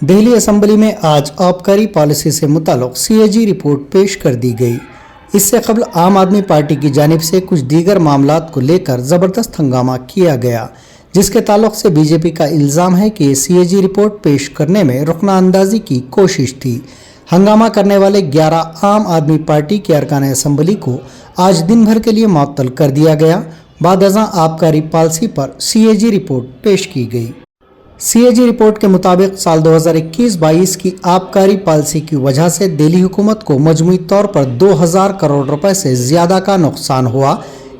Delhi assembly में आज आबकारी पॉलिसी से मुताल्लिक़ सीएजी रिपोर्ट पेश कर दी गई। इससे कबल आम आदमी पार्टी की जानिब से कुछ दीगर मामलात को लेकर ज़बरदस्त हंगामा किया गया, जिसके ताल्लुक से बीजेपी का इल्ज़ाम है कि सीएजी रिपोर्ट पेश करने में रुकना-अंदाज़ी की कोशिश थी। हंगामा करने वाले 11 आम आदमी पार्टी के अरकान असेंबली को आज दिन भर के लिए मुअत्तल कर दिया गया। बाद-अज़ां आबकारी पॉलिसी पर सीएजी रिपोर्ट पेश की गई। सीएजी रिपोर्ट के मुताबिक साल 2021-22 की आबकारी पॉलिसी की वजह से दिल्ली हुकूमत को मजमूई तौर पर 2000 करोड़ रुपए से ज़्यादा का नुकसान हुआ।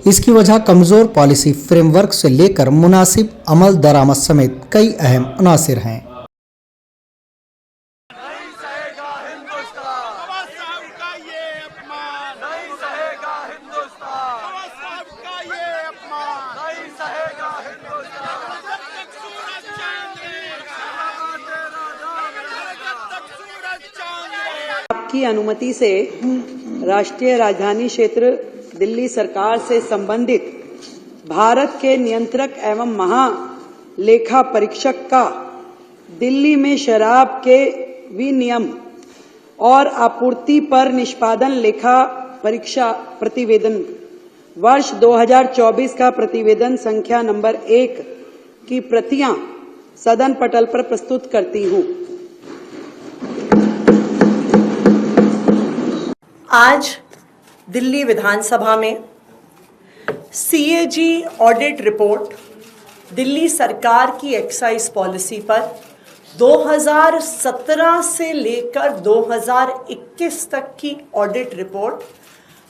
इसकी वजह कमज़ोर पॉलिसी फ्रेमवर्क से लेकर मुनासिब अमल दरामद समेत कई अहम अनासिर हैं। आपकी अनुमति से राष्ट्रीय राजधानी क्षेत्र दिल्ली सरकार से संबंधित भारत के नियंत्रक एवं महालेखा परीक्षक का दिल्ली में शराब के विनियम और आपूर्ति पर निष्पादन लेखा परीक्षा प्रतिवेदन वर्ष 2024 का प्रतिवेदन संख्या नंबर 1 की प्रतियां सदन पटल पर प्रस्तुत करती हूं। आज दिल्ली विधानसभा में सीएजी ऑडिट रिपोर्ट दिल्ली सरकार की एक्साइज पॉलिसी पर 2017 से लेकर 2021 तक की ऑडिट रिपोर्ट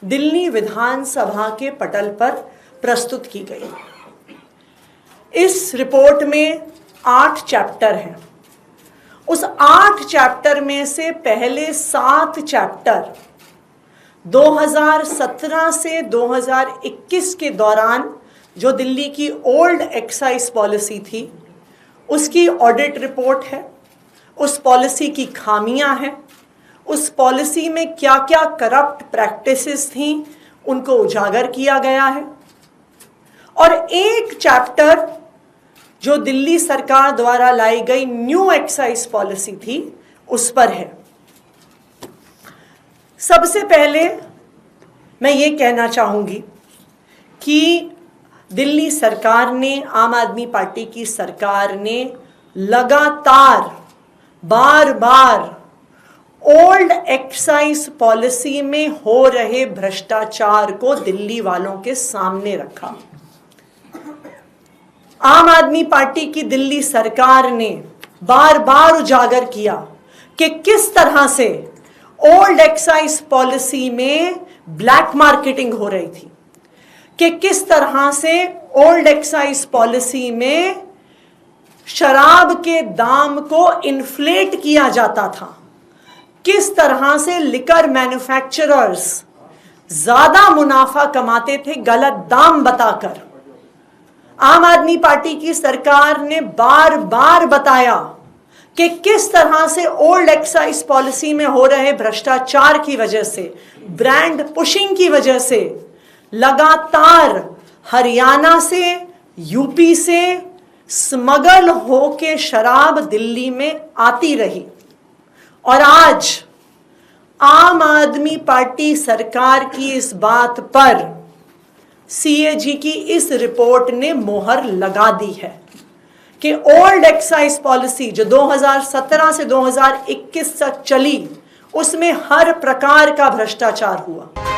दिल्ली विधानसभा के पटल पर प्रस्तुत की गई। इस रिपोर्ट में 8 चैप्टर हैं। उस 8 चैप्टर में से पहले 7 चैप्टर 2017 से 2021 के दौरान जो दिल्ली की ओल्ड एक्साइज पॉलिसी थी उसकी ऑडिट रिपोर्ट है। उस पॉलिसी की खामियां हैं, उस पॉलिसी में क्या क्या करप्ट प्रैक्टिसेस थी उनको उजागर किया गया है। और एक चैप्टर जो दिल्ली सरकार द्वारा लाई गई न्यू एक्साइज पॉलिसी थी उस पर है। सबसे पहले मैं ये कहना चाहूँगी कि दिल्ली सरकार ने, आम आदमी पार्टी की सरकार ने लगातार बार बार ओल्ड एक्साइज पॉलिसी में हो रहे भ्रष्टाचार को दिल्ली वालों के सामने रखा। आम आदमी पार्टी की दिल्ली सरकार ने बार बार उजागर किया कि किस तरह से ओल्ड एक्साइज पॉलिसी में ब्लैक मार्केटिंग हो रही थी, कि किस तरह से ओल्ड एक्साइज पॉलिसी में शराब के दाम को इन्फ्लेट किया जाता था, किस तरह से लिकर मैन्युफैक्चरर्स ज्यादा मुनाफा कमाते थे गलत दाम बताकर। आम आदमी पार्टी की सरकार ने बार बार बताया कि किस तरह से ओल्ड एक्साइज पॉलिसी में हो रहे भ्रष्टाचार की वजह से, ब्रांड पुशिंग की वजह से लगातार हरियाणा से, यूपी से स्मगल होके शराब दिल्ली में आती रही। और आज आम आदमी पार्टी सरकार की इस बात पर सीएजी की इस रिपोर्ट ने मोहर लगा दी है कि ओल्ड एक्साइज पॉलिसी जो 2017 से 2021 तक चली उसमें हर प्रकार का भ्रष्टाचार हुआ।